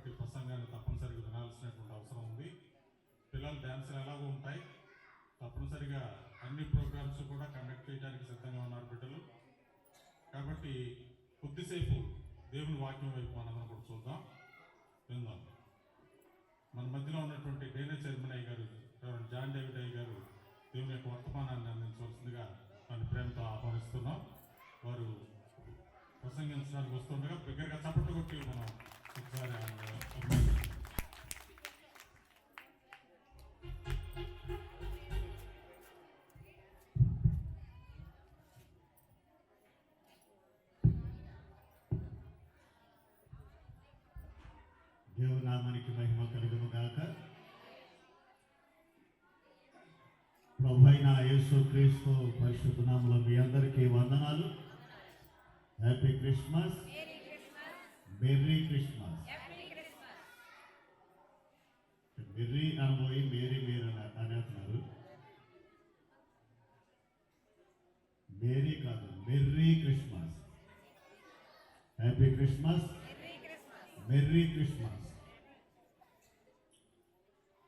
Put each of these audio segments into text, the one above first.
ఉన్నటువంటి ప్రసంగాన్ని తప్పనిసరిగా వినాల్సినటువంటి అవసరం ఉంది. పిల్లల డ్యాన్సులు ఎలాగో ఉంటాయి, తప్పనిసరిగా అన్ని ప్రోగ్రామ్స్ కూడా కండక్ట్ చేయడానికి సిద్ధంగా ఉన్నారు బిడ్డలు. కాబట్టి కొద్దిసేపు దేవుని వాక్యం వైపు మనందరం కూడా చూద్దాం, విందాం. మన మధ్యలో ఉన్నటువంటి డేనే చైర్మన్ అయ్య గారు, జాన్ డేవిడ్ అయ్య గారు దేవుని యొక్క వర్తమానాన్ని అందించవలసిందిగా మన ప్రేమతో ఆహ్వానిస్తున్నాం. వారు ప్రసంగించడానికి వస్తుండగా బిగ్గరగా చప్పట్లు కొట్టి మనం ఒకసారి దేవునామానికి మహిమ కలుగును గాక. ప్రభువైన యేసుక్రీస్తు పరిశుద్ధ నామములో మీ అందరికీ వందనాలు. Happy Christmas, merry Christmas. Merry అనబోయి మేరీ మీరు అనేస్తున్నారు. మేరీ కాదు, merry Christmas. Happy Christmas, merry Christmas.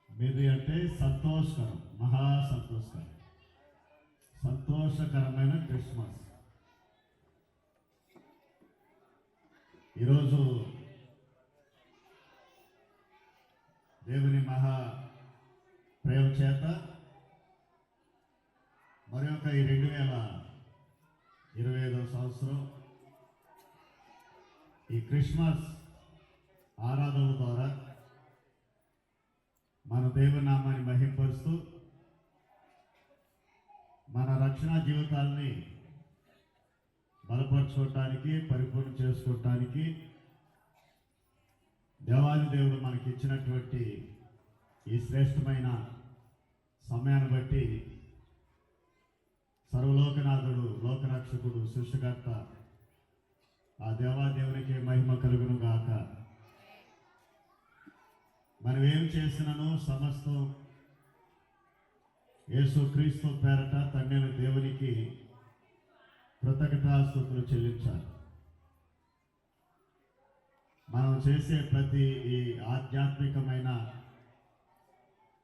Merry అంటే సంతోషకరం, మహా సంతోషకరం, సంతోషకరమైన క్రిస్మస్. ఈరోజు దేవుని మహా ప్రేమ చేత మరి ఒక 2025వ సంవత్సరం ఈ క్రిస్మస్ ఆరాధన ద్వారా మన దేవుని నామాన్ని మహింపరుస్తూ మన రక్షణ జీవితాల్ని బలపరచుకోవటానికి, పరిపూర్ణ చేసుకోవటానికి దేవాది దేవుడు మనకి ఇచ్చినటువంటి ఈ శ్రేష్టమైన సమయాన్ని బట్టి సర్వలోకనాథుడు, లోకరక్షకుడు, సృష్టికర్త ఆ దేవాదేవునికి మహిమ కలుగును గాక. మనం ఏం చేసినను సమస్తం యేసుక్రీస్తు పేరట తండ్రి దేవునికి కృతజ్ఞతాస్తుతులు చెల్లించాలి. మనం చేసే ప్రతి ఈ ఆధ్యాత్మికమైన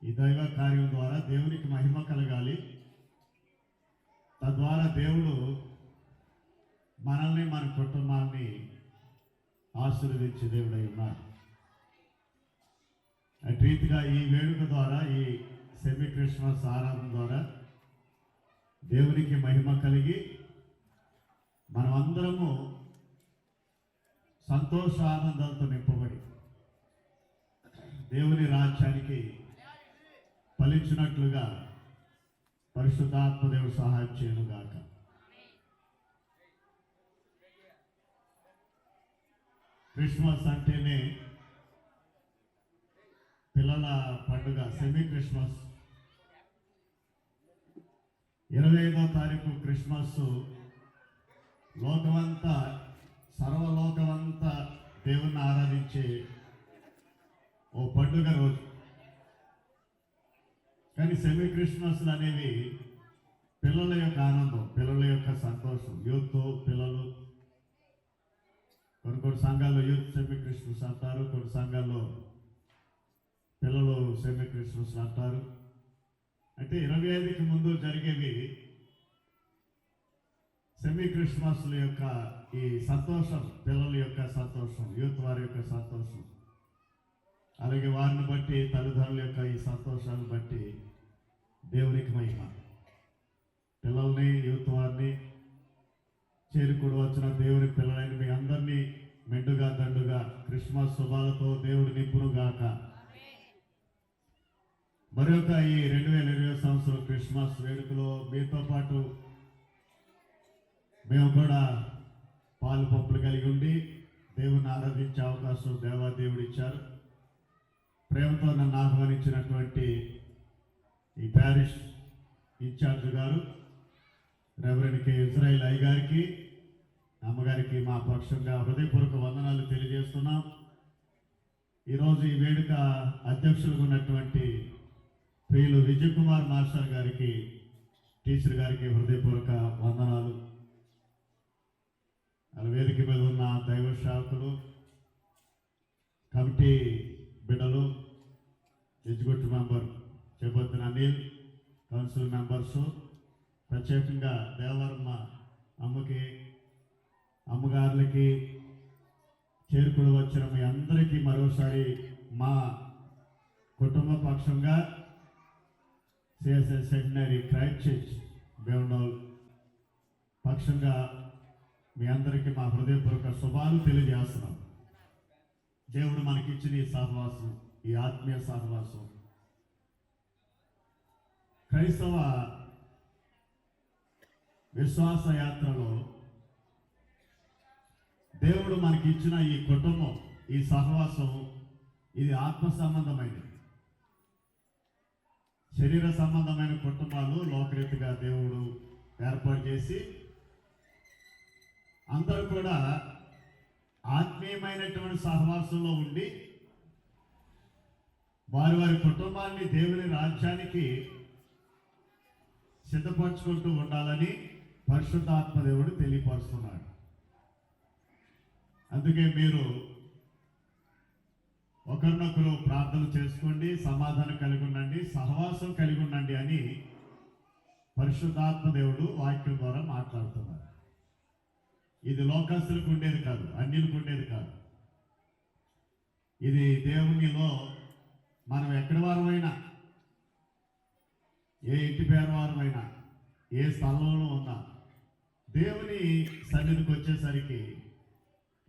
ఈ దైవ కార్యం ద్వారా దేవునికి మహిమ కలగాలి. తద్వారా దేవుడు మనల్ని, మన కుటుంబాన్ని ఆశీర్వదించే దేవుడై ఉన్నారు. అటు రీతిగా ఈ వేడుక ద్వారా, ఈ సెమీ క్రిస్మస్ ఆరాధన ద్వారా దేవునికి మహిమ కలిగి మనమందరము సంతోష ఆనందాలతో నింపబడి దేవుని రాజ్యానికి ఫలించినట్లుగా పరిశుద్ధాత్మ దేవుడు సహాయం చేయను గాక. క్రిస్మస్ అంటేనే పిల్లల పండుగ. సెమీ క్రిస్మస్ 25వ తారీఖు క్రిస్మస్ లోకమంతా, సర్వలోకమంతా దేవుణ్ణి ఆరాధించే ఓ పండుగ రోజు. కానీ సెమీ క్రిస్మస్లు అనేవి పిల్లల యొక్క ఆనందం, పిల్లల యొక్క సంతోషం. యూత్ పిల్లలు, కొన్ని సంఘాల్లో యూత్ సెమీ క్రిస్మస్ అంటారు, కొన్ని సంఘాల్లో పిల్లలు సెమీ క్రిస్మస్ అంటారు. అంటే 25కి ముందు జరిగేవి సెమీ క్రిస్మస్ల యొక్క ఈ సంతోషం, పిల్లల యొక్క సంతోషం, యూత్ వారి యొక్క సంతోషం, అలాగే వారిని బట్టి తల్లిదండ్రుల యొక్క ఈ సంతోషాన్ని బట్టి దేవునికి మహిమ. పిల్లల్ని, యూత్ వారిని చేరుకుడు వచ్చిన దేవుని పిల్లలైన మీ అందరినీ మెండుగా దండుగా క్రిస్మస్ శుభాలతో దేవుడు నింపును గాక. మరి ఒక ఈ 2020 సంవత్సరం క్రిస్మస్ వేడుకలో మీతో పాటు మేము కూడా పాలు పప్పులు కలిగి ఉండి దేవుని ఆరాధించే అవకాశం దేవాదేవుడు ఇచ్చారు. ప్రేమతో నన్ను ఆహ్వానించినటువంటి ఈ ప్యారిష్ ఇన్ఛార్జ్ గారు రెవరెండ్ కె ఇజ్రాయిల్ అయ్య గారికి, అమ్మగారికి మా పక్షంగా హృదయపూర్వక వందనాలు తెలియజేస్తున్నాం. ఈరోజు ఈ వేడుక అధ్యక్షులుగా ఉన్నటువంటి ప్రియులు విజయ్ కుమార్ మాస్టర్ గారికి, టీచర్ గారికి హృదయపూర్వక వందనాలు. వేదిక మీద ఉన్న దైవ సేవకులు, కమిటీ బిడ్డలు, ఎగ్జిక్యూటివ్ మెంబర్ చేపట్టిన అనిల్, కౌన్సిల్ మెంబర్సు, ప్రత్యేకంగా దేవరమ్మ అమ్మకి, అమ్మగారులకి, చేరుకుని వచ్చిన మీ అందరికీ మరోసారి మా కుటుంబ పక్షంగా సిఎస్ఎస్ సెమినరీ క్రైస్ట్ చర్చ్ బేవనోల్ పక్షంగా మీ అందరికీ మా హృదయపూర్వక శుభాలు తెలియజేస్తున్నాం. దేవుడు మనకిచ్చిన ఈ సహవాసం, ఈ ఆత్మీయ సహవాసం క్రైస్తవ విశ్వాస యాత్రలో దేవుడు మనకిచ్చిన ఈ కుటుంబం, ఈ సహవాసం, ఇది ఆత్మ సంబంధమైనది. శరీర సంబంధమైన కుటుంబాలు లోకరీతిగా దేవుడు ఏర్పాటు చేసి అందరూ కూడా ఆత్మీయమైనటువంటి సహవాసంలో ఉండి వారి వారి కుటుంబాన్ని దేవుని రాజ్యానికి సిద్ధపరచుకుంటూ ఉండాలని పరిశుద్ధాత్మ దేవుడు తెలియపరుస్తున్నాడు. అందుకే మీరు ఒకరినొకరు ప్రార్థన చేసుకోండి, సమాధానం కలిగి ఉండండి, సహవాసం కలిగి ఉండండి అని పరిశుద్ధాత్మ దేవుడు వాక్యం ద్వారా మాట్లాడుతున్నారు. ఇది లోకస్తులకు ఉండేది కాదు, అన్యులకు ఉండేది కాదు. ఇది దేవునిలో మనం ఎక్కడి వారమైనా, ఏ ఇంటి పేరు వారమైనా, ఏ స్థలంలో ఉన్నా దేవుని సన్నిధికి వచ్చేసరికి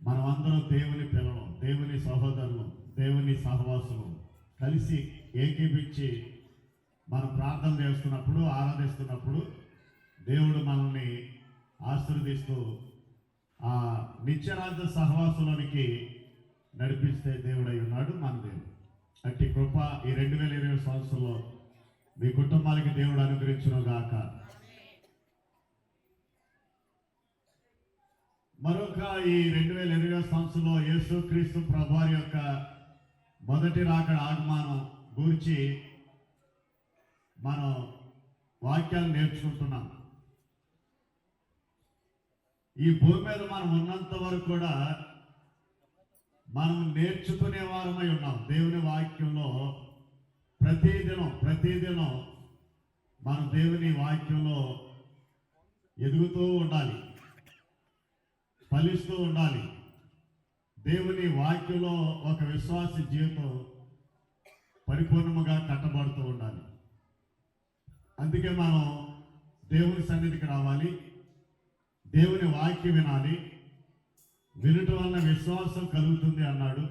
మనమందరం దేవుని పిల్లలు, దేవుని సహోదరులు, దేవుని సహవాసులు కలిసి ఏకీపించి మనం ప్రార్థన చేస్తున్నప్పుడు, ఆరాధిస్తున్నప్పుడు దేవుడు మనల్ని ఆశీర్వదిస్తూ ఆ నిత్యరాజ్య సహవాసంలోనికి నడిపిస్తే దేవుడై ఉన్నాడు మన దేవుడు. అట్టి కృప ఈ 2020 సంవత్సరంలో మీ కుటుంబాలకి దేవుడు అనుగ్రహించును గాక. మరొక ఈ 2020 సంవత్సరంలో యేసుక్రీస్తు ప్రభువారి యొక్క మొదటి రాకడ ఆగమనం గురించి మనం వాక్యాలు నేర్చుకుంటున్నాం. ఈ భూమి మీద మనం ఉన్నంత వరకు కూడా మనం నేర్చుకునే వారమై ఉన్నాం. దేవుని వాక్యంలో ప్రతిదినం మనం దేవుని వాక్యంలో ఎదుగుతూ ఉండాలి, ఫలిస్తూ ఉండాలి. దేవుని వాక్యంలో ఒక విశ్వాసి జీవితం పరిపూర్ణముగా కట్టబడుతూ ఉండాలి. అందుకే మనం దేవుని సన్నిధికి రావాలి, దేవుని వాక్యం వినాలి. వినటం వలన విశ్వాసం కలుగుతుంది అన్నాడు.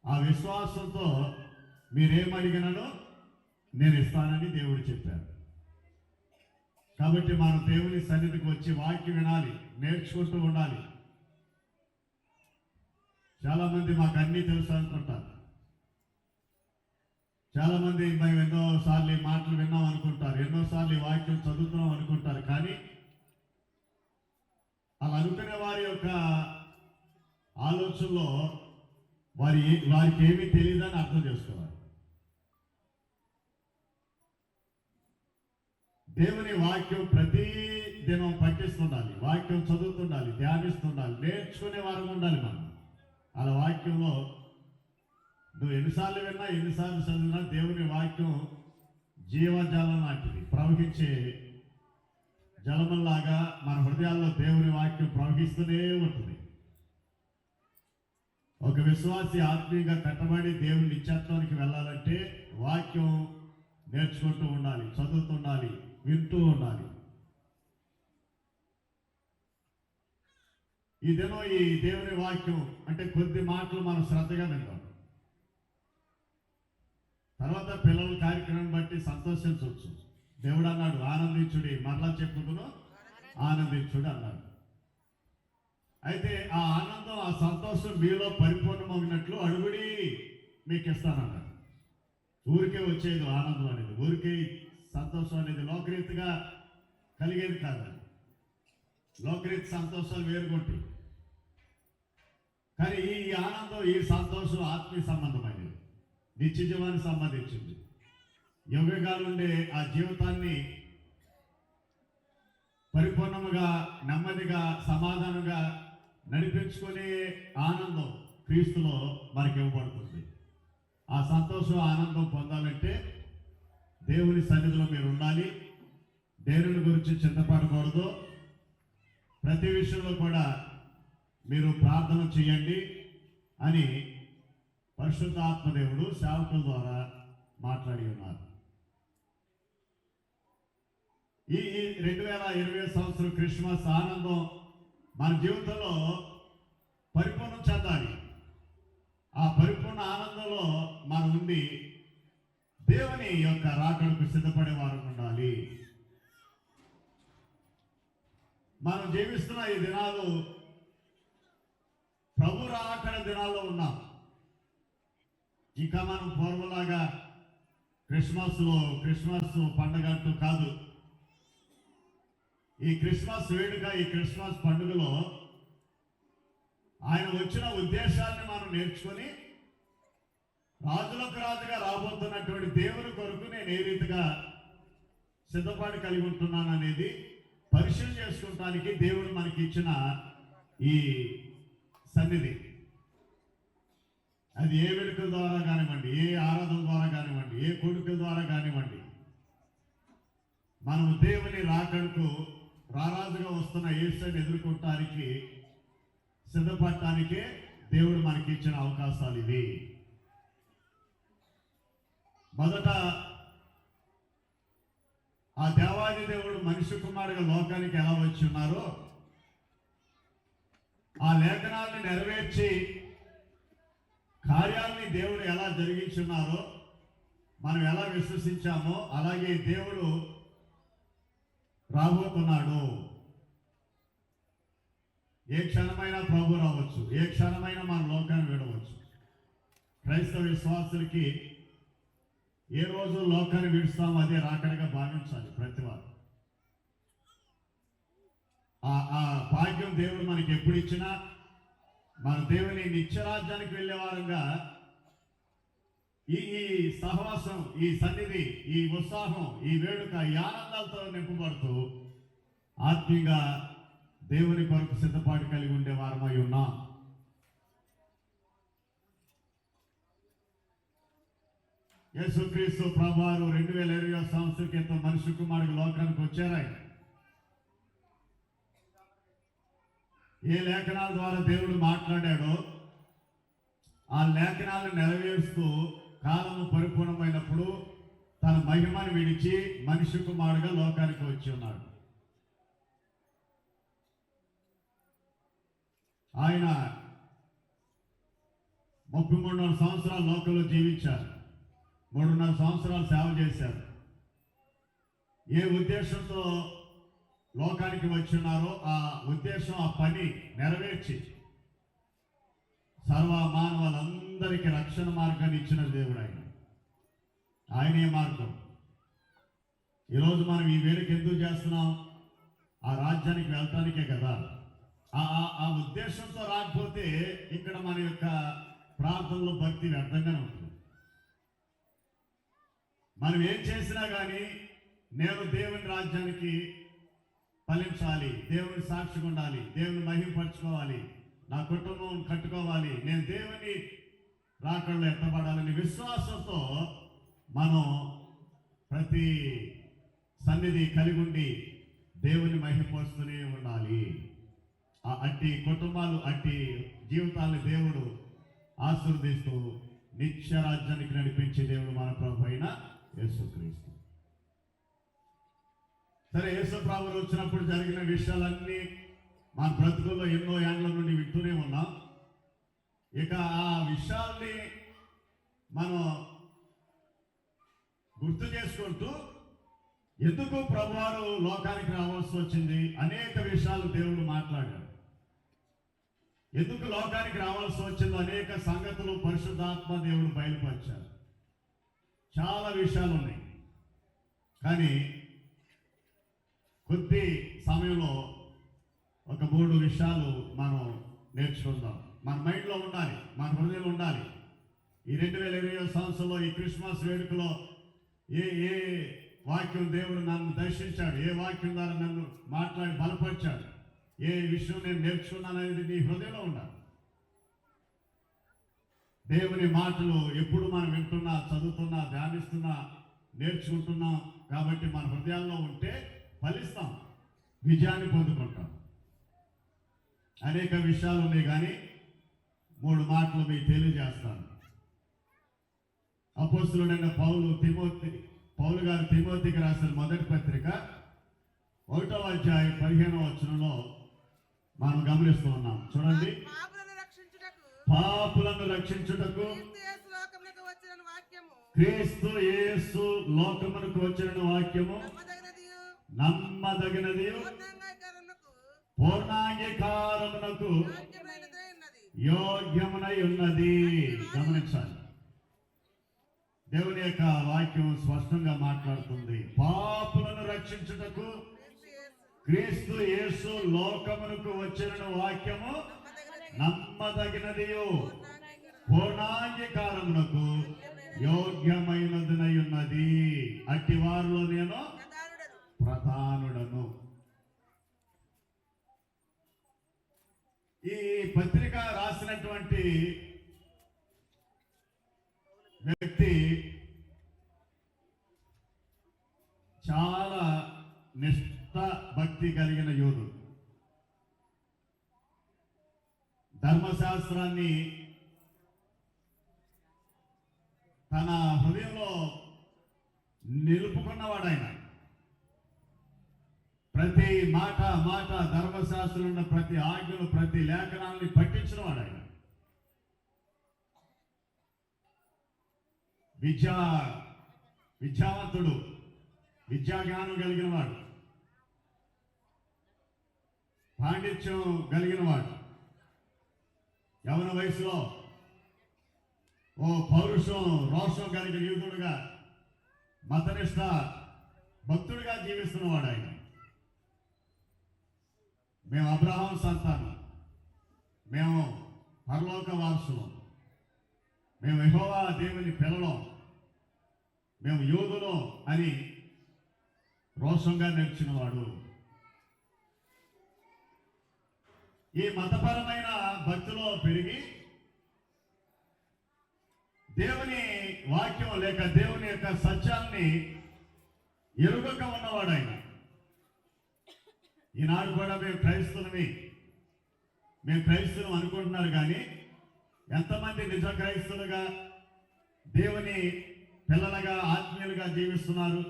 ఆ విశ్వాసంతో మీరేమడిగినానో నేను ఇస్తానని దేవుడు చెప్పారు. కాబట్టి మనం దేవుని సన్నిధికి వచ్చి వాక్యం వినాలి, నేర్చుకుంటూ ఉండాలి. చాలామంది మాకు అన్నీ తెలుసు అనుకుంటారు. చాలామంది మేము ఎన్నోసార్లు మాటలు విన్నాం అనుకుంటారు, ఎన్నోసార్లు వాక్యం చదువుతున్నాం అనుకుంటారు. కానీ అలా అనుకునే వారి యొక్క ఆలోచనలో వారికి ఏమీ తెలియదని అర్థం చేసుకోవాలి. దేవుని వాక్యం ప్రతి దినం పఠిస్తుండాలి, వాక్యం చదువుతుండాలి, ధ్యానిస్తుండాలి, నేర్చుకునే వారం ఉండాలి మనం. అలా వాక్యంలో నువ్వు ఎన్నిసార్లు విన్నా, ఎన్నిసార్లు చదివినా దేవుని వాక్యం జీవజలం లాంటిది, ప్రవహించే జలములాగా మన హృదయాల్లో దేవుని వాక్యం ప్రవహిస్తూనే ఉంటుంది. ఒక విశ్వాసి ఆత్మీయంగా కట్టబడి దేవుని నిత్యత్వానికి వెళ్ళాలంటే వాక్యం నేర్చుకుంటూ ఉండాలి, చదువుతుండాలి, వింటూ ఉండాలి. ఈ దినం ఈ దేవుని వాక్యం అంటే కొద్ది మాటలు మనం శ్రద్ధగా వింటాం. తర్వాత పిల్లల కార్యక్రమం బట్టి సంతోషించవచ్చు. దేవుడు అన్నాడు, ఆనందించుడి, మరలా చెప్పుకును ఆనందించుడు అన్నాడు. అయితే ఆ ఆనందం, ఆ సంతోషం మీలో పరిపూర్ణమైనట్లు అడుగుడి, మీకు ఇస్తానన్నాడు. ఊరికే వచ్చేది ఆనందం అనేది, ఊరికే సంతోషం అనేది లోకరీతిగా కలిగేది కాదండి. లోకరీతి సంతోషాలు వేరుగుంటాయి. కానీ ఈ ఆనందం, ఈ సంతోషం ఆత్మీయ సంబంధమైనది, నిత్య జీవానికి సంబంధించింది. యుగకాల ఉండే ఆ జీవితాన్ని పరిపూర్ణముగా, నెమ్మదిగా, సమాధానంగా నడిపించుకునే ఆనందం క్రీస్తులో మనకి ఇవ్వబడుతుంది. ఆ సంతోషం ఆనందం పొందాలంటే దేవుని సన్నిధిలో మీరు ఉండాలి. దేవుని గురించి చింతపడకూడదు. ప్రతి విషయంలో కూడా మీరు ప్రార్థన చేయండి అని పరిశుద్ధ ఆత్మదేవుడు సేవకుల ద్వారా మాట్లాడి ఉన్నారు. ఈ 2020 సంవత్సరం క్రిస్మస్ ఆనందం మన జీవితంలో పరిపూర్ణం చెందాలి. ఆ పరిపూర్ణ ఆనందంలో మనం ఉండి దేవుని యొక్క రాకడకు సిద్ధపడే వారు ఉండాలి. మనం జీవిస్తున్న ఈ దినాలు ప్రభు రాకడ దినాల్లో ఉన్నాం. ఇంకా మనం పూర్వలాగా క్రిస్మస్ పండుగ అంటూ కాదు. ఈ క్రిస్మస్ వేడుక, ఈ క్రిస్మస్ పండుగలో ఆయన వచ్చిన ఉద్దేశాన్ని మనం నేర్చుకొని రాజులకు రాజుగా రాబోతున్నటువంటి దేవుని కొరకు నేను ఏ రీతిగా సిద్ధపాటు కలిగి ఉంటున్నాను అనేది పరిశీలన చేసుకుంటానికి దేవుడు మనకి ఇచ్చిన ఈ సన్నిధి. అది ఏ వేడుకల ద్వారా కానివ్వండి, ఏ ఆరాధన ద్వారా కానివ్వండి, ఏ కొడుకుల ద్వారా కానివ్వండి, మనం దేవుని రాకడకు రారాజుగా వస్తున్న యేసుని ఎదుర్కొంటానికి సిద్ధపడటానికే దేవుడు మనకి ఇచ్చిన అవకాశాలు ఇవి. మొదట ఆ దేవాది దేవుడు మనిషి కుమారుగా లోకానికి ఎలా వచ్చి ఉన్నారో ఆ లేఖనాన్ని నెరవేర్చి కార్యాలని దేవుడు ఎలా జరిగించున్నారో మనం ఎలా విశ్వసించామో అలాగే దేవుడు రాబోతున్నాడు. ఏ క్షణమైనా ప్రభు రావచ్చు, ఏ క్షణమైనా మన లోకాన్ని విడవచ్చు. క్రైస్తవ విశ్వాసులకి ఏ రోజు లోకాన్ని విడుస్తామో అదే రాకడగా భావించాలి ప్రతివారు. ఆ భాగ్యం దేవుడు మనకి ఎప్పుడు ఇచ్చినా మన దేవుని నిత్యరాజ్యానికి వెళ్ళే వారంగా ఈ సహవాసం, ఈ సన్నిధి, ఈ ఉత్సాహం, ఈ వేడుక, ఈ ఆనందాలతో నింపబడుతూ ఆత్మీయంగా దేవుని కొరకు సిద్ధపాటు కలిగి ఉండే వారమై ఉన్నాం. యేసుక్రీస్తు ప్రభువారు 2020 సంవత్సరం క్రితం మనిషి కుమారుడు లోకానికి వచ్చారు. ఆయన ఏ లేఖనాల ద్వారా దేవుడు మాట్లాడాడో ఆ లేఖనాలను నెరవేరుస్తూ కాలము పరిపూర్ణమైనప్పుడు తన మహిమను విడిచి మనిషి కుమారుడుగా లోకానికి వచ్చి ఉన్నాడు. ఆయన 33 సంవత్సరాలు లోకంలో జీవించారు. 3.5 సంవత్సరాలు సేవ చేశారు. ఏ ఉద్దేశంతో లోకానికి వచ్చున్నారో ఆ ఉద్దేశం, ఆ పని నెరవేర్చి సర్వ మానవులందరికీ రక్షణ మార్గాన్ని ఇచ్చిన దేవుడు ఆయన. ఆయనే మార్గం. ఈరోజు మనం ఈ వేడుక ఎందుకు చేస్తున్నాం? ఆ రాజ్యానికి వెళ్ళటానికే కదా. ఆ ఉద్దేశంతో రాకపోతే ఇక్కడ మన యొక్క ప్రార్థనలో భక్తి వ్యర్థంగానే ఉంటుంది. మనం ఏం చేసినా కానీ నేను దేవుని రాజ్యానికి ఫలించాలి, దేవుని సాక్షిగా ఉండాలి, దేవుని మహిమపరచుకోవాలి, నా కుటుంబం కట్టుకోవాలి, నేను దేవుని రాకడలో ఎత్తబడాలని విశ్వాసంతో మనం ప్రతి సన్నిధి కలిగి ఉండి దేవుని మహిమపరుస్తూనే ఉండాలి. అట్టి కుటుంబాలు, అట్టి జీవితాన్ని దేవుడు ఆశీర్వదిస్తూ నిత్య రాజ్యానికి నడిపించే దేవుడు మన ప్రభు అయిన యేసుక్రీస్తు. సరే, యేసు ప్రభువు వచ్చినప్పుడు జరిగిన విషయాలన్నీ మన బ్రతుకుల్లో ఎన్నో ఏండ్ల నుండి వింటూనే ఉన్నాం. ఇక ఆ విషయాల్ని మనం గుర్తు చేసుకుంటూ ఎందుకు ప్రభువారు లోకానికి రావాల్సి వచ్చింది, అనేక విషయాలు దేవుడు మాట్లాడాడు. ఎందుకు లోకానికి రావాల్సి వచ్చిందో అనేక సంగతులు పరిశుద్ధాత్మ దేవుడు బయలుపరిచారు. చాలా విషయాలు ఉన్నాయి. కానీ కొద్ది సమయంలో ఒక 3 విషయాలు మనం నేర్చుకుందాం. మన మైండ్లో ఉండాలి, మన హృదయంలో ఉండాలి. ఈ 2020 సంవత్సరంలో ఈ క్రిస్మస్ వేడుకలో ఏ వాక్యం దేవుడు నన్ను దర్శించాడు, ఏ వాక్యం ద్వారా నన్ను మాట్లాడి బలపరిచాడు, ఏ విషయం నేను నేర్చుకున్నాను అనేది నీ హృదయంలో ఉండాలి. దేవుని మాటలు ఎప్పుడు మనం వింటున్నా, చదువుతున్నా, ధ్యానిస్తున్నా, నేర్చుకుంటున్నాం. కాబట్టి మన హృదయాల్లో ఉంటే ఫలిస్తాం, విజయాన్ని పొందుకుంటాం. అనేక విషయాలు ఉన్నాయి, కానీ 3 మాటలు మీకు తెలియజేస్తాను. అపోస్తలుడైన పౌలు గారు తిమోతికి రాసిన మొదటి పత్రిక 1వ అధ్యాయం 15వ వచనంలో మనం గమనిస్తూ ఉన్నాం. చూడండి. పాపులను రక్షించుటకు క్రీస్తు యేసు లోకమునకు వచ్చిన వాక్యము నమ్మదగినది, పూర్ణాంగీకారమునకు యోగ్యమునై ఉన్నది. గమనించాలి, దేవుని యొక్క వాక్యం స్పష్టంగా మాట్లాడుతుంది. పాపులను రక్షించుటకు క్రీస్తు యేసు లోకమునకు వచ్చిన వాక్యము నమ్మదగినది, పూర్ణాంగీకారమునకు యోగ్యమైనదినై ఉన్నది. అట్టి వారిలో నేను ప్రధానుడను. ఈ పత్రిక రాసినటువంటి వ్యక్తి చాలా నిష్ఠ భక్తి కలిగిన యోధుడు. ధర్మశాస్త్రాన్ని తన హృదయంలో నిలుపుకున్నవాడు ఆయన. ప్రతి మాట ధర్మశాస్త్రంలో ఉన్న ప్రతి ఆజ్ఞలు, ప్రతి లేఖనాలని పట్టించినవాడు ఆయన. విద్యావంతుడు, విద్యాజ్ఞానం కలిగిన వాడు, పాండిత్యం కలిగిన వాడు. యవన వయసులో పౌరుషం, రోషం కలిగిన యూదుడుగా, మతనిష్ట భక్తుడిగా జీవిస్తున్నవాడు ఆయన. మేము అబ్రహాం సంతానం, మేము పరలోక వారసులం, మేము యెహోవా దేవుని పిల్లలం, మేము యోధులం అని రోషంగా నిలిచినవాడు. ఈ మతపరమైన భక్తిలో పెరిగి దేవుని వాక్యం లేక దేవుని యొక్క సత్యాన్ని ఎరుగక ఉన్నవాడు ఆయన. ఈనాడు కూడా మేము క్రైస్తవులం అనుకుంటున్నారు, కానీ ఎంతమంది నిజ క్రైస్తవులుగా, దేవుని పిల్లలుగా, ఆత్మీయులుగా జీవిస్తున్నారు?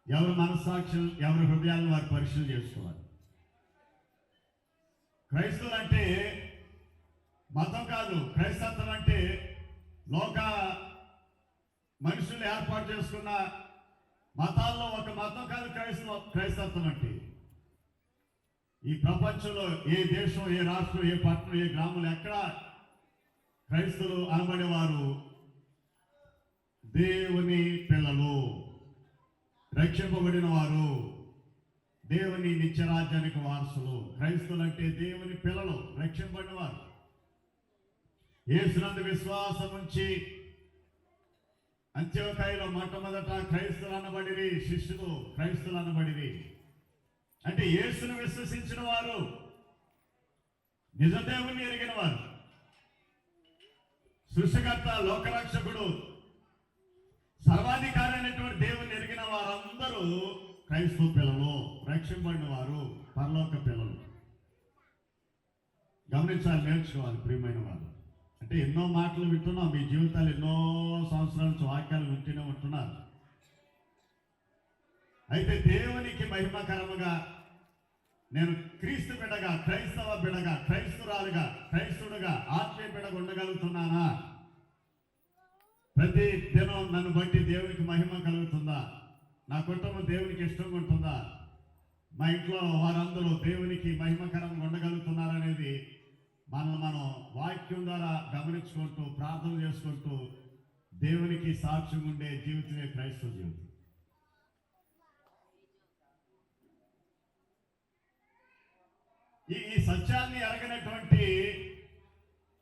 ఎవరి మనస్సాక్షి, ఎవరి హృదయాలను వారు పరీక్షలు చేసుకోవాలి. క్రైస్తవులు అంటే మతం కాదు. క్రైస్తత్వం అంటే లోక మనుషులు ఏర్పాటు చేసుకున్న మతాల్లో ఒక మతం కాదు క్రైస్తత్వం అంటే. ఈ ప్రపంచంలో ఏ దేశం, ఏ రాష్ట్రం, ఏ పట్టణం, ఏ గ్రామం ఎక్కడ క్రైస్తవులు అనబడేవారు దేవుని పిల్లలు, రక్షింపబడిన వారు, దేవుని నిత్యరాజ్యానికి వారసులు. క్రైస్తవులు అంటే దేవుని పిల్లలు, రక్షింపబడిన వారు. యేసునందు విశ్వాసం ఉంచి అంత్యోకాయలో మొట్టమొదట క్రైస్తవులు అనబడిరి, శిష్యులు క్రైస్తవులు అనబడిరి. అంటే యేసును విశ్వసించిన వారు, నిజ దేవుని ఎరిగిన వారు, సృష్టికర్త, లోకరక్షకుడు, సర్వాధికారి అయినటువంటి దేవుని ఎరిగిన వారందరూ క్రైస్తవ పిల్లలు, రక్షింపబడిన వారు, పరలోక పిల్లలు. గమనించాలి, నేర్చుకోవాలి ప్రియమైన వారు. అంటే ఎన్నో మాటలు వింటున్నాం, మీ జీవితాలు ఎన్నో సంవత్సరాల నుంచి వాక్యాలు వింటూనే ఉంటున్నారు. అయితే దేవునికి మహిమకరముగా నేను క్రీస్తు బిడ్డగా, క్రైస్తవ బిడ్డగా, క్రైస్తవురాలుగా, క్రైస్తవుడుగా, ఆత్మీయ బిడ్డగా ఉండగలుగుతున్నానా? ప్రతి దినం నన్ను బట్టి దేవునికి మహిమ కలుగుతుందా? నా కుటుంబం దేవునికి ఇష్టంగా ఉంటుందా? మా ఇంట్లో వారందరూ దేవునికి మహిమకరంగా ఉండగలుగుతున్నారనేది మనం వాక్యం ద్వారా గమనించుకుంటూ, ప్రార్థన చేసుకుంటూ దేవునికి సాక్ష్యం ఉండే జీవితమే క్రైస్తవ జీవితం. ఈ సత్యాన్ని ఎరగనటువంటి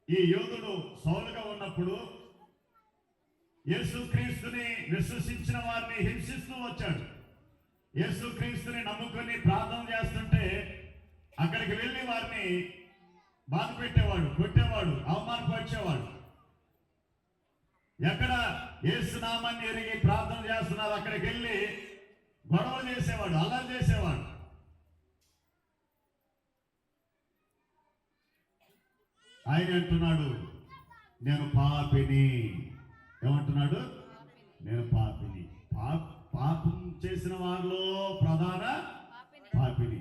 ఈ యోధుడు సౌలుగా ఉన్నప్పుడు యేసుక్రీస్తుని విశ్వసించిన వారిని హింసిస్తూ వచ్చాడు. యేసుక్రీస్తుని నమ్ముకొని ప్రార్థన చేస్తుంటే అక్కడికి వెళ్ళి వారిని బాధ పెట్టేవాడు, కొట్టేవాడు, అవమానపరిచేవాడు. ఎక్కడ యేసు నామాన్ని ఎరిగి ప్రార్థన చేస్తున్నారు అక్కడికి వెళ్ళి గొడవ చేసేవాడు, అల్లరి చేసేవాడు. ఆయన అంటున్నాడు నేను పాపిని. ఏమంటున్నాడు? నేను పాపిని. పాపం చేసిన వారిలో ప్రధాన పాపిని.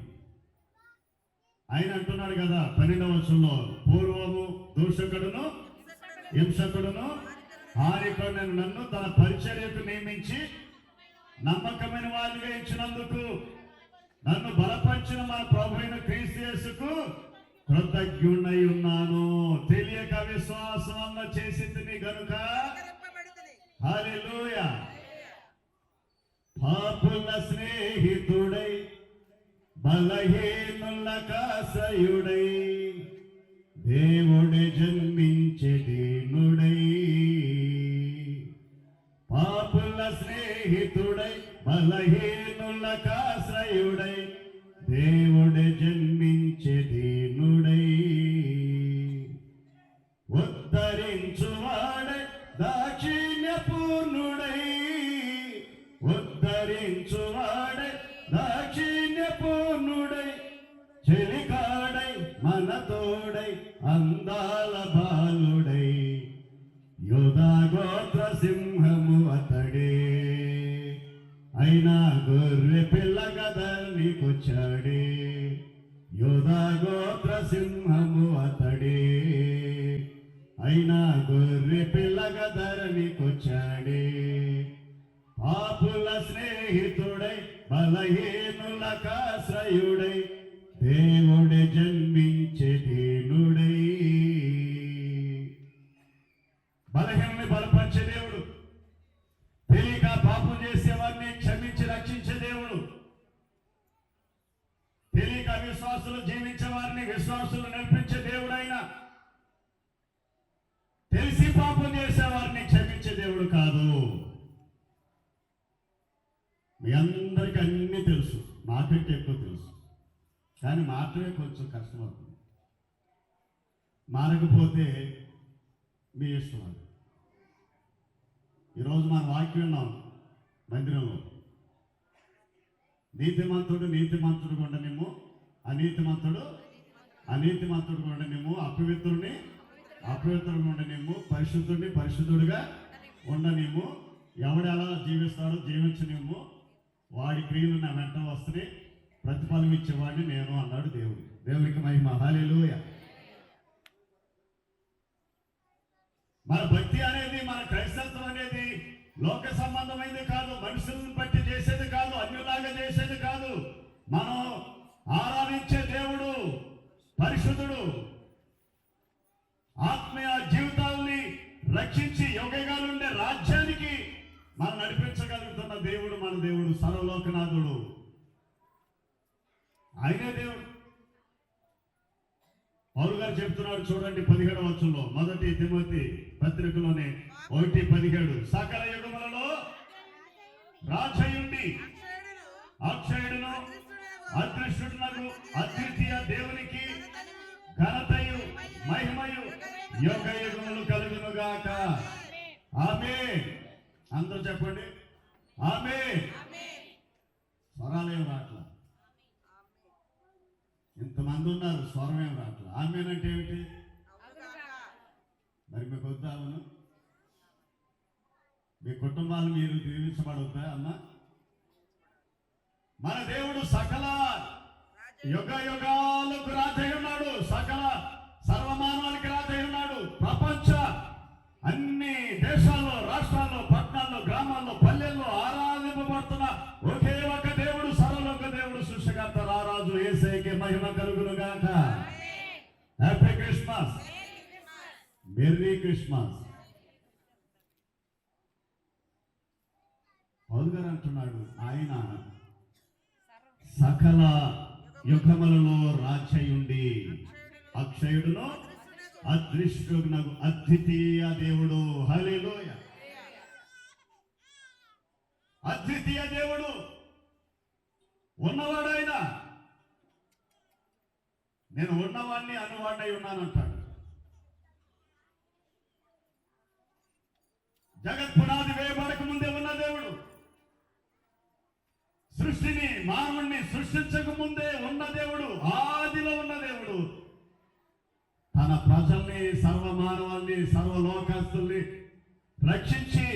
ఆయన అంటున్నాడు కదా 12వ వచనంలో, పూర్వము దూషకుడును హింసకుడును హానికుడును నన్ను తన పరిచర్యకు నియమించి నమ్మకమైన వారిగా ఇచ్చినందుకు నన్ను బలపరిచిన మా ప్రభువైన క్రీస్తు యేసుకు కృతజ్ఞుడై ఉన్నాను. తెలియక విశ్వాసం వల్ల చేసి తిని గనుక హల్లెలూయా. పాపుల స్నేహితుడై బలహీనులకు ఆశ్రయుడై దేవుడే జన్మించే దీనుడై. పాపుల స్నేహితుడై బలహీనులకు ఆశ్రయుడై దేవుడే జన్మించే దీనుడై. ఉద్ధరించువాడై దాక్షిణ్యపూర్ణుడై, ఉద్ధరించువాడై దాక్షిణ్యపూర్ణుడై, చెలికాడై మనతోడై అందాల బాలుడై, యోధా గోత్ర సింహము అతడే, అయినా గొర్రె పిల్లగదా నీకొచ్చాడే. యోధా గోత్ర సింహము అతడే, అయినా గొర్రె పిల్లగదా నీకొచ్చాడే. పాపుల స్నేహితుడై బలహీనులకు ఆశ్రయుడై దేవుడే జన్మించే దీనుడై. బలహీనుని బలపరిచే దేవుడు, తెలియక పాపం చేసేవారిని క్షమించి రక్షించే దేవుడు, తెలియక విశ్వాసులు జీవించే వారిని విశ్వాసులు నడిపించే దేవుడైనా తెలిసి పాపం చేసేవారిని క్షమించే దేవుడు కాదు. మీ అందరికీ అన్నీ తెలుసు, నాకంటే ఎక్కువ తెలుసు, కానీ మాత్రమే కొంచెం కష్టమవుతుంది. మారకపోతే మీ ఇష్టం. అది ఈరోజు మన వాక్యం విన్నాం మందిరంలో, నీతిమంతుడు నీతిమంతుడు ఉండనిమ్ము, అనీతిమంతుడు ఉండనిమ్ము, అపవిత్రుడిని అపవిత్రుడు ఉండనిమ్ము, పరిశుద్ధుడిని పరిశుద్ధుడిగా ఉండనిమ్ము, ఎవడెలా జీవిస్తాడో జీవించనిమ్ము, వాడి క్రియలు నా వెంట వస్తే ప్రతిఫలం ఇచ్చేవాడిని నేను అన్నాడు దేవుడు. దేవునికి మహిమ. హల్లెలూయా. మన భక్తి అనేది, మన క్రైస్తత్వం అనేది లోక సంబంధమైనది కాదు, మనుషులను బట్టి చేసేది కాదు, అన్యులాగా చేసేది కాదు. మనం ఆరాధించే దేవుడు పరిశుద్ధుడు. ఆత్మీయ జీవితాలని రక్షించి యుగయుగాలుండే రాజ్యానికి మనం నడిపించగలుగుతున్న దేవుడు మన దేవుడు, సర్వలోకనాథుడు. ఆయనే దేవుడు. పౌలు గారు చెప్తున్నాడు చూడండి 17వ వచనంలో, మొదటి తిమోతి పత్రికలోనే 1:17, సకల యుగములలో రాజయుండి అక్షయుడును అదృష్టుడునగు అద్వితీయ దేవునికి ఘనతయు మహిమయు యుగ యుగములు కలుగునుగాక. ఆమేన్. అందరూ చెప్పండి ఆమేన్. స్వరాలేం రాట్లా, ఇంతమంది ఉన్నారు, స్వరమేం రాట్లా. ఆమేన్ అంటే ఏమిటి మరి? మీకు వద్దా? అవును, మీ కుటుంబాలు మీరు దీవించబడవుతా అమ్మ? మన దేవుడు సకల యుగ యుగాలకు రాజై ఉన్నాడు, సకల సర్వమానవానికి రాజై ఉన్నాడు. ప్రపంచ అన్ని దేశాల్లో, రాష్ట్రాల్లో, పట్టణాల్లో, గ్రామాల్లో, పల్లెల్లో ఆరాధింపబడుతున్న ఒకే ఒక దేవుడు, సర్వలోక దేవుడు, సృష్టికర్త రారాజు యేసయ్యకి మహిమ కలుగును గాక. Happy Christmas, merry Christmas. పౌలు గారు అంటున్నాడు, ఆయన సకల యుగములలో రాజయుండి అక్షయుడును అదృష్టుడునగు అద్వితీయ దేవుడు. హల్లెలూయా. అద్వితీయ దేవుడు ఉన్నవాడైనా, నేను ఉన్నవాడిని అనువాడై ఉన్నానంటాడు. జగత్ పునాది వేయబడక ముందే ఉన్న దేవుడు, సృష్టిని మానవుణ్ణి సృష్టించక ముందే ఉన్న దేవుడు, ఆదిలో ఉన్న దేవుడు తన ప్రజల్ని, సర్వమానవాల్ని, సర్వలోకస్తుల్ని రక్షించి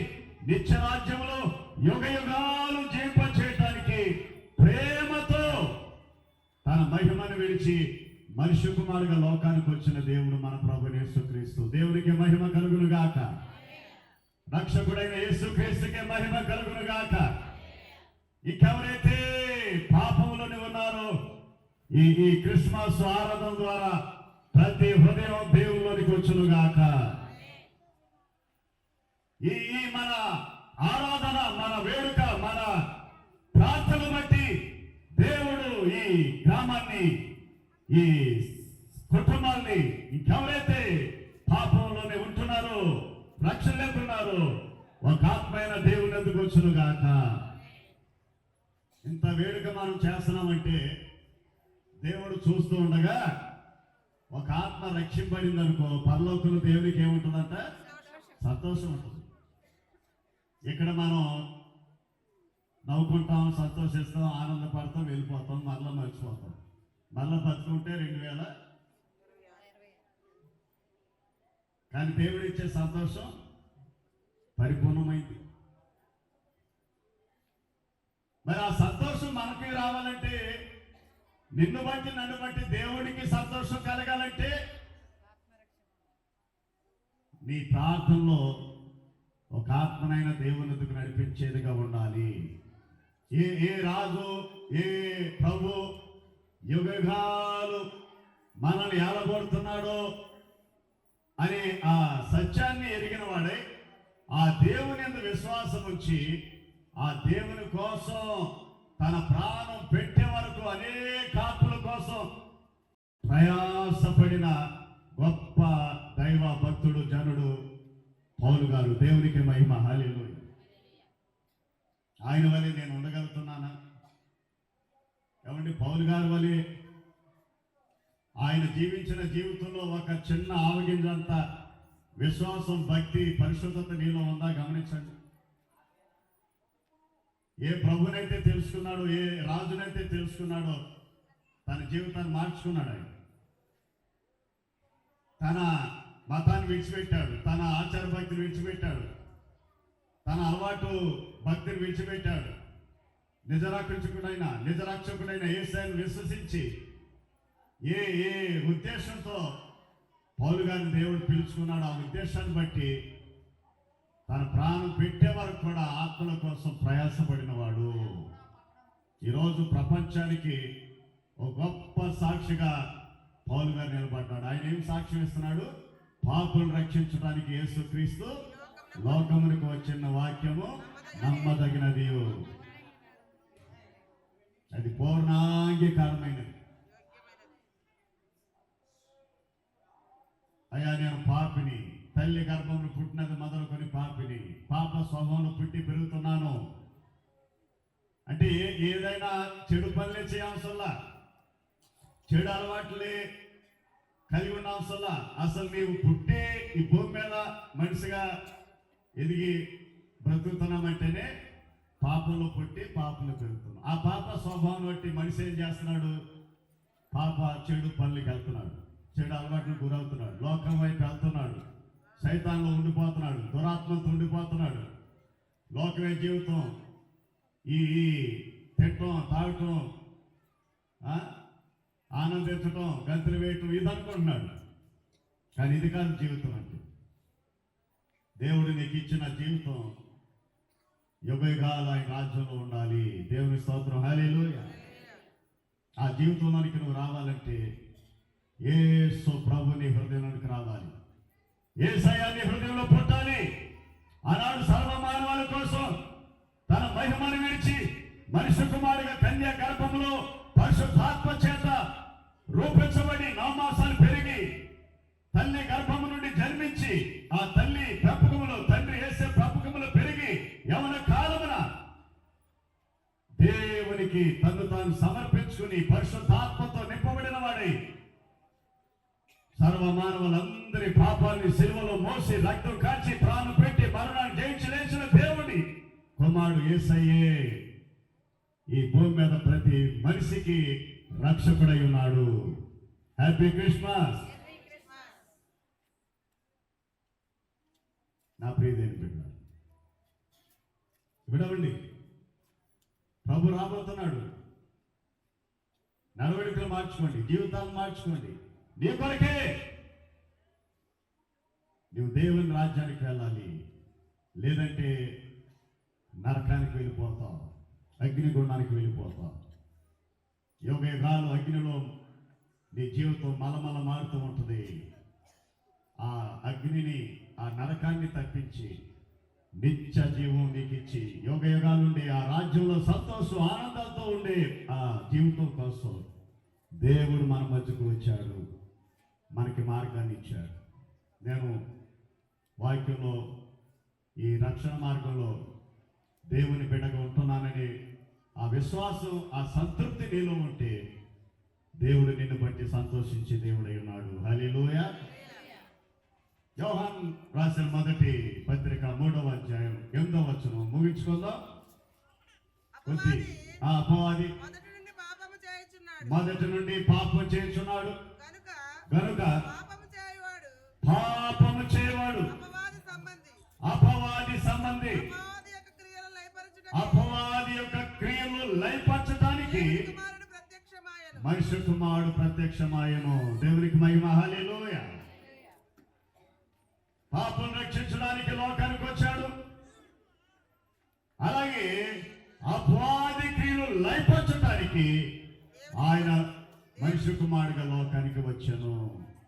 నిత్యరాజ్యంలో యుగ యుగాలు జీవింపచేయటానికి ప్రేమతో తన మహిమను విడిచి మనిషి కుమారుగా లోకానికి వచ్చిన దేవుడు మన ప్రభు యేసుక్రీస్తు. దేవునికి మహిమ కలుగును గాక. రక్షకుడైన యేసుక్రీస్తుకే మహిమ కలుగును గాక. ఇంకెవరైతే పాపంలోనే ఉన్నారో ఈ క్రిస్మస్ ఆరాధన ద్వారా ప్రతి హృదయం దేవుళ్ళలోనికి వచ్చును గాక. ఈ మన ఆరాధన, మన వేడుక, మన ప్రార్థన బట్టి దేవుడు ఈ గ్రామాన్ని, ఈ కుటుంబాన్ని, ఇంకెవరైతే పాపంలోనే ఉంటున్నారో, రక్షణ లేకున్నారో, ఒక ఆత్మైన దేవుని ఎందుకు వచ్చును గాక. ఇంత వేడుక మనం చేస్తున్నామంటే దేవుడు చూస్తూ ఉండగా ఒక ఆత్మ రక్షింపబడింది అనుకో, పరలోకంలో దేవునికి ఏముంటుందంట? సంతోషం ఉంటుంది. ఇక్కడ మనం నవ్వుకుంటాం, సంతోషిస్తాం, ఆనందపడతాం, వెళ్ళిపోతాం, మళ్ళీ మర్చిపోతాం. మళ్ళీ బతుకుంటే 2000. కానీ దేవుడు ఇచ్చే సంతోషం పరిపూర్ణమైంది. మరి ఆ సంతోషం మనకి రావాలంటే, నిన్ను బట్టి నన్ను బట్టి దేవుడికి సంతోషం కలగాలంటే నీ ప్రార్థనలో ఒక ఆత్మనైన దేవునికి నడిపించేదిగా ఉండాలి. ఏ రాజు, ఏ ప్రభు యుగాలు మనల్ని ఏలగొడుతున్నాడో అనే ఆ సత్యాన్ని ఎరిగిన వాడే ఆ దేవుని యందు విశ్వాసం ఉంచి ఆ దేవుని కోసం తన ప్రాణం పెట్టే వరకు అనేక ఆత్మల కోసం ప్రయాసపడిన గొప్ప దైవ భక్తుడు, జనుడు పౌలు గారు. దేవునికి మహిమ. హల్లెలూయా. ఆయన వలె నేను ఉండగలుగుతున్నానా? ఏమండి, పౌలు గారి వలె ఆయన జీవించిన జీవితంలో ఒక చిన్న ఆవగింజంత విశ్వాసం, భక్తి, పరిశుద్ధత నీలో ఉందా? గమనించండి. ఏ ప్రభునైతే తెలుసుకున్నాడో, ఏ రాజునైతే తెలుసుకున్నాడో తన జీవితాన్ని మార్చుకున్నాడు. ఆయన తన మతాన్ని విడిచిపెట్టాడు, తన ఆచార భక్తిని విడిచిపెట్టాడు, తన అలవాటు భక్తిని విడిచిపెట్టాడు. నిజరక్షకుడైన యేసయ్యను విశ్వసించి ఏ ఉద్దేశంతో పౌలు గారిని దేవుడు పిలుచుకున్నాడు, ఆ ఉద్దేశాన్ని బట్టి తన ప్రాణం పెట్టే వరకు కూడా ఆత్మల కోసం ప్రయాసపడిన వాడు. ఈరోజు ప్రపంచానికి ఒక గొప్ప సాక్షిగా పౌలు గారు నిలబడ్డాడు. ఆయన ఏం సాక్ష్యం ఇస్తున్నాడు? పాపులను రక్షించడానికి యేసుక్రీస్తు లోకమునికి వచ్చిన వాక్యము నమ్మదగినది, అది పూర్ణాంగీకారమైనది. అయ్యా, నేను పాపిని, తల్లి గర్భంలో పుట్టినది మొదలుకొని పాపిని, పాప స్వభావంలో పుట్టి పెరుగుతున్నాను అంటే ఏదైనా చెడు పనులే చేయవసరంలా, చెడు అలవాట్లే కలిగి ఉన్న అవసరంలా. అసలు నీవు పుట్టే ఈ భూమి మీద మనిషిగా ఎదిగి బ్రతుకుతున్నామంటేనే పాపంలో పుట్టి పాపంలో పెరుగుతున్నాం. ఆ పాప స్వభావం బట్టి మనిషి ఏం చేస్తున్నాడు? పాప చెడు పనులకి వెళ్తున్నాడు, చెడు అలవాట్లకు గురవుతున్నాడు, లోకం వైపు వెళ్తున్నాడు, సైతాన్లో ఉండిపోతున్నాడు, దురాత్మతో ఉండిపోతున్నాడు. లోకమే జీవితం, ఈ తిట్టం, తాగటం, ఆనందించటం, గంతులు వేయటం, ఇది అనుకుంటున్నాడు. కానీ ఇది కాదు జీవితం అంటే. దేవుడు నీకు ఇచ్చిన జీవితం యుగయుగాలు ఆయన రాజ్యంలో ఉండాలి. దేవుని స్తోత్రం. హల్లెలూయా. ఆ జీవితంలోనికి నువ్వు రావాలంటే యేసు ప్రభుని హృదయంలోనికి రావాలి. యేసయ్య నీ హృదయంలో పుట్టాలి. ఆనాడు సర్వమానవాళి కోసం తన మహిమను విడిచి మనిషి కుమారుగా కన్య గర్భంలో పరిశుద్ధాత్మ చేత రూపించబడి 9 మాసాలు పెరిగి తల్లి గర్భము నుండి జన్మించి ఆ తల్లి పెంపకములో, తండ్రి యేసే పెంపకములో పెరిగి యవన కాలమున దేవునికి తను తాను సమర్పించుకుని పరిశుద్ధాత్మతో నింపబడిన వాడై సర్వమానవులందరి పాపాన్ని సిలువలో మోసి రక్తం కాచి ప్రాణం పెట్టి మరణాన్ని జయించి కుమారుడు యేసయ్యే ఈ భూమి మీద ప్రతి మనిషికి రక్షకుడై ఉన్నాడు. హ్యాపీ క్రిస్మస్ నా ప్రియదేని బిడ్డ. వినవండి, ప్రభు రాబోతున్నాడు. నడవడికలు మార్చుకోండి, జీవితాలు మార్చుకోండి. నీ కొరకే నువ్వు దేవుని రాజ్యానికి వెళ్ళాలి, లేదంటే నరకానికి వెళ్ళిపోతావు, అగ్నిగుండానికి వెళ్ళిపోతావు. యుగాలు అగ్నిలో నీ జీవితం మలమల మారుతూ ఉంటుంది. ఆ అగ్నిని, ఆ నరకాన్ని తప్పించి నిత్య జీవం నీకు ఇచ్చి యుగాలు ఉండే ఆ రాజ్యంలో సంతోషం ఆనందంతో ఉండే ఆ జీవితం కోసం దేవుడు మన మధ్యకు వచ్చాడు, మనకి మార్గాన్ని ఇచ్చాడు. నేను వాక్యంలో ఈ రక్షణ మార్గంలో దేవుని బిడ్డగా ఉంటున్నానని ఆ విశ్వాసం, ఆ సంతృప్తి నీలో ఉంటే దేవుడు నిన్ను బట్టి సంతోషించి దేవుడై ఉన్నాడు. హల్లెలూయా. యోహాను రాసిన మొదటి పత్రిక 3వ అధ్యాయం 8వ వచనం ముగించుకుందాం. అపవాది మొదటి నుండి పాపం చేయుచున్నాడు గనుక పాపము చేయవాడు అపవాది సంబంధి. అపవాది యొక్క క్రియలు లయపరచడానికి మనుష్య కుమారుడు ప్రత్యక్షమాయను. దేవునికి మహిమ. హల్లెలూయా. పాపం రక్షించడానికి లోకానికి వచ్చాడు. అలాగే అపవాది క్రియలు లయపరచడానికి ఆయన మనుష్య కుమారుడుగా లోకానికి వచ్చాను.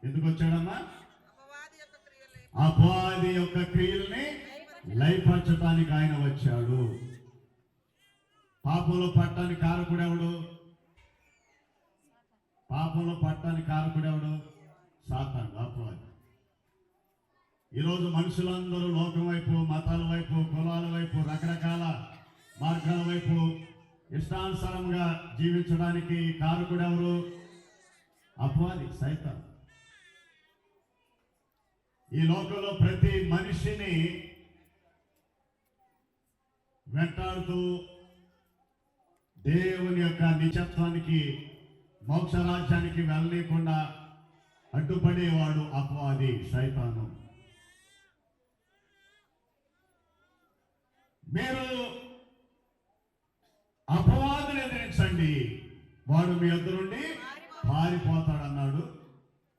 ఎందుకు వచ్చాడమ్మా? అపవాది యొక్క క్రియల్ని లయపరచడానికి ఆయన వచ్చాడు. పాపంలో పట్టడానికి కారకుడెవడు? పాపంలో పట్టడానికి కారకుడెవడు? సాతాను, అపవాది. ఈరోజు మనుషులందరూ లోకం వైపు, మతాల వైపు, కులాల వైపు, రకరకాల మార్గాల వైపు ఇష్టానుసారంగా జీవించడానికి కారకుడెవరు? అపవాది, సైతాను. ఈ లోకంలో ప్రతి మనిషిని వెంటాడుతూ దేవుని యొక్క నిత్యత్వానికి, మోక్ష రాజ్యానికి వెళ్ళలేకుండా అడ్డుపడేవాడు అపవాది, సైతాను. మీరు అపవాదుని ఎదిరించండి, వాడు మీ వద్ద నుండి పారిపోతాడన్నాడు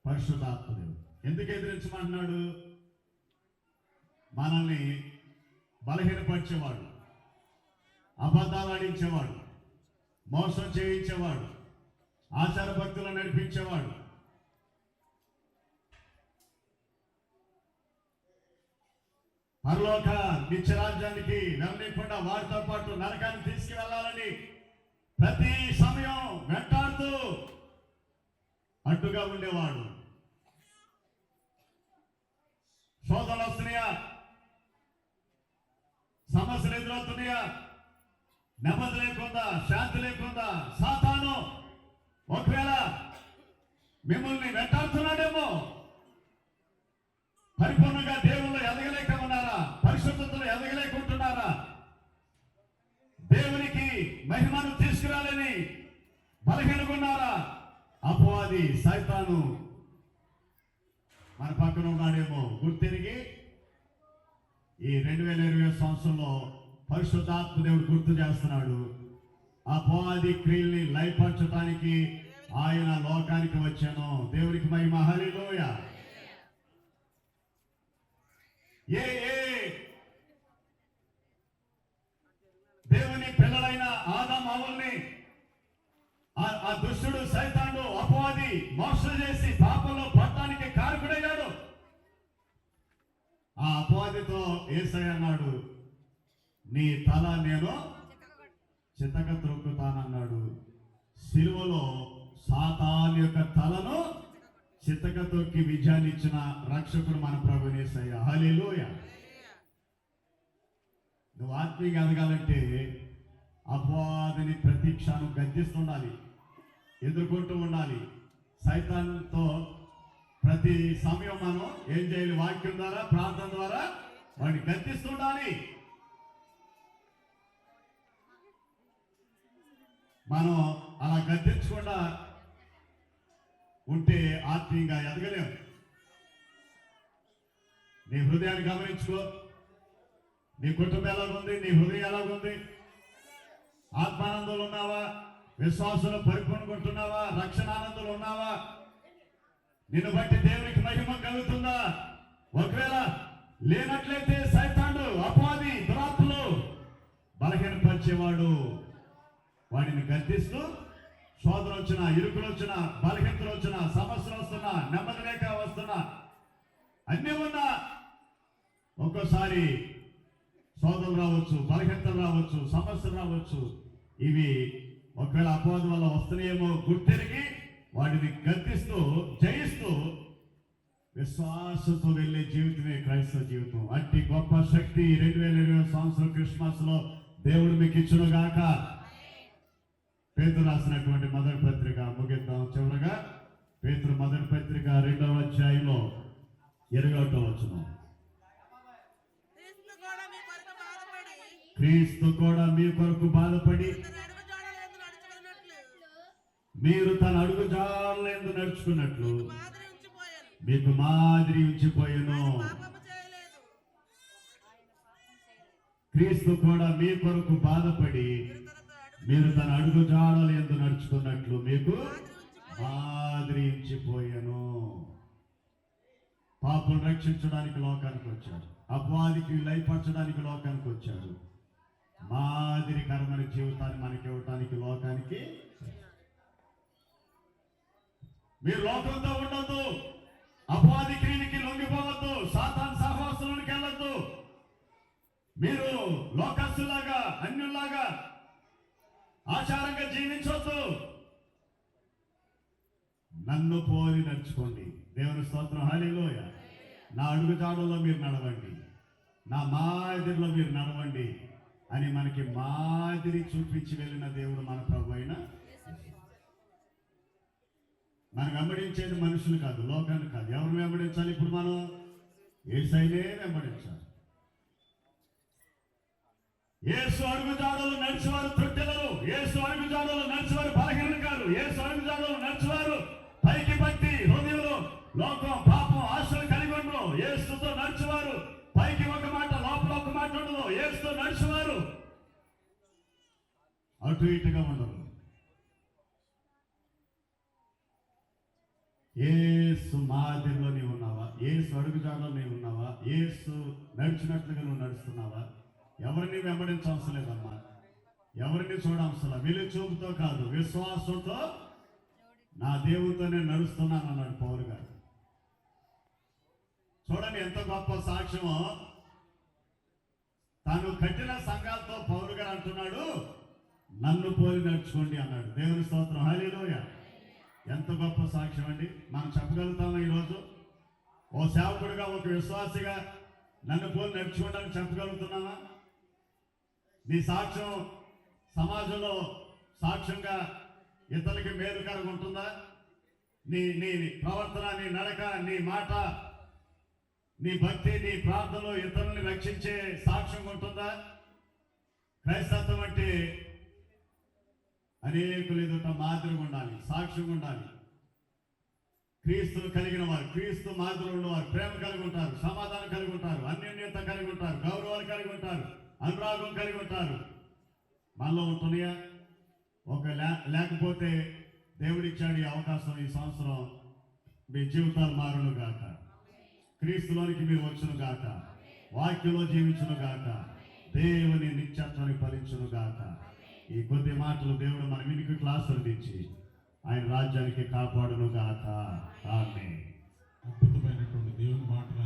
పరిశుద్ధాత్మదేవుడు. ఎందుకు ఎదిరించమంటున్నాడు? మనల్ని బలహీనపరిచేవాడు, అబద్ధాలు ఆడించేవాడు, మోసం చేయించేవాడు, ఆచార భక్తులను నడిపించేవాడు, పరలోక నిత్యరాజ్యానికి వెళ్ళకుండా వారితో పాటు నరకాన్ని తీసుకువెళ్ళాలని ప్రతి సమయం వెంటాడుతూ అడ్డుగా ఉండేవాడు. శోధనలు వస్తున్నాయా, సమస్యలు ఎదురవుతున్నాయా, నెమ్మది లేకుండా, శాంతి లేకుండా సాతాను ఒకవేళ మిమ్మల్ని వెంటాడుతున్నాడేమో. పరిపూర్ణంగా దేవుళ్ళు ఎదగలేక ఉన్నారా? పరిశుద్ధతలో ఎదగలేకుంటున్నారా? దేవునికి మహిమను తీసుకురాలని బలహీనకున్నారా? అపవాది, సైతాను మన పక్కన ఉన్నాడేమో. గుర్తిరిగి ఈ 2020 సంవత్సరంలో పరిశుద్ధాత్మ దేవుడు గుర్తు చేస్తున్నాడు. అపవాది క్రియల్ని లయపరచడానికి ఆయన లోకానికి వచ్చాను. దేవునికి మహిమ. హల్లెలూయా. ఏ దేవుని పిల్లలైన ఆదాము హవ్వల్ని ఆ దుష్టుడు, సైతాను, అపవాది మోసం చేసి పాపంలో పడటానికి కారకుడయ్యాడు. ఆ అపవాదితో యేసయ్య అన్నాడు, నీ తల నేను చితక త్రొక్కుతానన్నాడు. సిలువలో సాతాను యొక్క తలను చితక తొక్కి విజయాన్ని ఇచ్చిన రక్షకుడు మన ప్రభువు యేసయ్య. హల్లెలూయా. నువ్వు ఆత్మీయంగా ఎదగాలంటే అపవాదిని ప్రతి క్షణం గద్దిస్తుండాలి, ఎదుర్కొంటూ ఉండాలి. సైతాన్తో ప్రతి సమయం మనం ఏం చేయాలి? వాక్యం ద్వారా, ప్రార్థన ద్వారా వాడిని గద్దిస్తుండాలి. మనం అలా గద్దించకుండా ఉంటే ఆత్మీయంగా ఎదగలేము. నీ హృదయాన్ని గమనించుకో. నీ కుటుంబం ఎలాగుంది? నీ హృదయం ఎలాగుంది? ఆత్మానందంలో ఉన్నావా? విశ్వాసంలో పరిపూర్ణకుంటున్నావా? రక్షణ ఆనందంలో ఉన్నావా? నిన్ను బట్టి దేవునికి మహిమ కలుగుతుందా? ఒకవేళ లేనట్లయితే సైతానుడు, అపవాది, దురాత్మలు, బలహీనపరిచేవాడు వాడిని గద్దిస్తూ శోధన వచ్చినా, ఇరుకులు వచ్చినా, బలహీనతలు వచ్చినా, సమస్యలు వస్తున్నా, నెమ్మది లేక వస్తున్నా, అన్నీ ఉన్నా ఒక్కోసారి శోధనలు రావచ్చు, బలహీనతలు రావచ్చు, సమస్యలు రావచ్చు. ఇవి ఒకవేళ అపవాదం వల్ల వస్తున్నాయేమో గుర్తెరిగి వాటిని గద్దిస్తూ జయిస్తూ విశ్వాసంతో వెళ్ళే జీవితమే క్రైస్తవ జీవితం. అట్టి గొప్ప శక్తి 2020 సంవత్సరం క్రిస్మస్ లో దేవుడు మీకు ఇచ్చును గాక. పేతురు రాసినటువంటి మొదటి పత్రిక ముగిద్దాం. చివరగా పేతురు మొదటి పత్రిక 2వ అధ్యాయంలో 21వ వచనం. క్రీస్తు కూడా మీ కొరకు బాధపడి మీరు తన అడుగు జాడలందు నడుచుకున్నట్లు మీకు మాదిరి ఉంచిపోయెను. క్రీస్తు కూడా మీ కొరకు బాధపడి మీరు తన అడుగు జాడలందు నడుచుకున్నట్లు మీకు మాదిరి ఉంచిపోయెను. పాపం రక్షించడానికి లోకానికి వచ్చాడు. అపవాదికి లయపరచడానికి లోకానికి వచ్చాడు. మాదిరికరమైన జీవితాన్ని మనకి ఇవ్వటానికి లోకానికి. మీరు లోకంతో ఉండొద్దు, అపవాది క్రియకి లొంగిపోవద్దు, సాతాను సహవాసంలోకి వెళ్ళొద్దు. మీరు లోకస్తులాగా, అన్యుల్లాగా ఆచారంగా జీవించొద్దు. నన్ను పోలి నడుచుకోండి. దేవుని స్తోత్రం, హల్లెలూయా. నా అడుగు జాడల్లో మీరు నడవండి, నా మాదిరిలో మీరు నడవండి అని మనకి మాదిరి చూపించి వెళ్ళిన దేవుడు మన ప్రభు అయిన. మనం వెంబడించేది మనుషులు కాదు, లోకాన్ని కాదు. ఎవరు వెంబడించాలి? ఇప్పుడు మనం యేసయ్యనే వెంబడించాలి. యేసు అడుగు జాడలు నడిచేవారు తృప్తిలరు, యేసు అడుగు జాడలు నడిచేవారు బలహీనలు కాదు. యేసు అడుగు జాడలు నడిచేవారు పైకి భక్తి, హృదయంలో లోకం, పాపం, ఆశలు కలిగి ఉండరు. యేసుతో నడిచేవారు పైకి ఒక మాట, లోపల ఒక మాట ఉండదు. యేసుతో నడిచేవారు అటు ఇటుగా ఉండరు. యేసు మాదిరిలో నీవు ఉన్నావా? యేసు అడుగుజాడలో నీవు ఉన్నావా? యేసు నడిచినట్లుగా నువ్వు నడుస్తున్నావా? ఎవరిని వెంబడించవసరం లేదమ్మా, ఎవరిని చూడవసరం. వెలు చూపుతో కాదు, విశ్వాసంతో నా దేవుడితో నేను నడుస్తున్నాను అన్నాడు పౌలు గారు. చూడండి ఎంత గొప్ప సాక్ష్యమో. తాను కట్టిన సంఘాలతో పౌలు గారు అంటున్నాడు, నన్ను పోలి నడుచుకోండి అన్నాడు. దేవుని స్తోత్రం, హల్లెలూయా. ఎంత గొప్ప సాక్ష్యం అండి. మనం చెప్పగలుగుతామా ఈరోజు? ఓ సేవకుడిగా, ఒక విశ్వాసిగా నన్ను పోలి నడుచుకోండి అని చెప్పగలుగుతున్నామా? నీ సాక్ష్యం సమాజంలో సాక్ష్యంగా ఇతరులకి మేలుకరంగా ఉంటుందా? నీ నీ ప్రవర్తన, నీ నడక, నీ మాట, నీ భక్తి, నీ ప్రార్థనలో ఇతరుల్ని రక్షించే సాక్ష్యం ఉంటుందా? క్రైస్తత్వం అంటే అనేకులు ఎదుట మాదిరిగా ఉండాలి, సాక్ష్యంగా ఉండాలి. క్రీస్తును కలిగిన వారు, క్రీస్తు మాదిరిలో ఉన్నవారు ప్రేమ కలిగి ఉంటారు, సమాధానం కలిగి ఉంటారు, అన్యోన్యత కలిగి ఉంటారు, గౌరవాలు కలిగి ఉంటారు, అనురాగం కలిగి ఉంటారు. మనలో ఉంటున్నాయా? ఒక లేకపోతే దేవుడిచ్చాడు ఈ అవకాశం. ఈ సంవత్సరం మీ జీవితాలు మారును గాక, క్రీస్తులోనికి మీరు వచ్చును గాక, వాక్యంలో జీవించును గాక, దేవుని నిత్యత్వాన్ని ఫలించును గాక. ఈ కొద్ది మాటలు దేవుడు మన వినికిట్లు ఆశీర్వదించి ఆయన రాజ్యానికి కాపాడును గాక. ఆమేన్. అద్భుతమైనటువంటి దేవుని మాటలు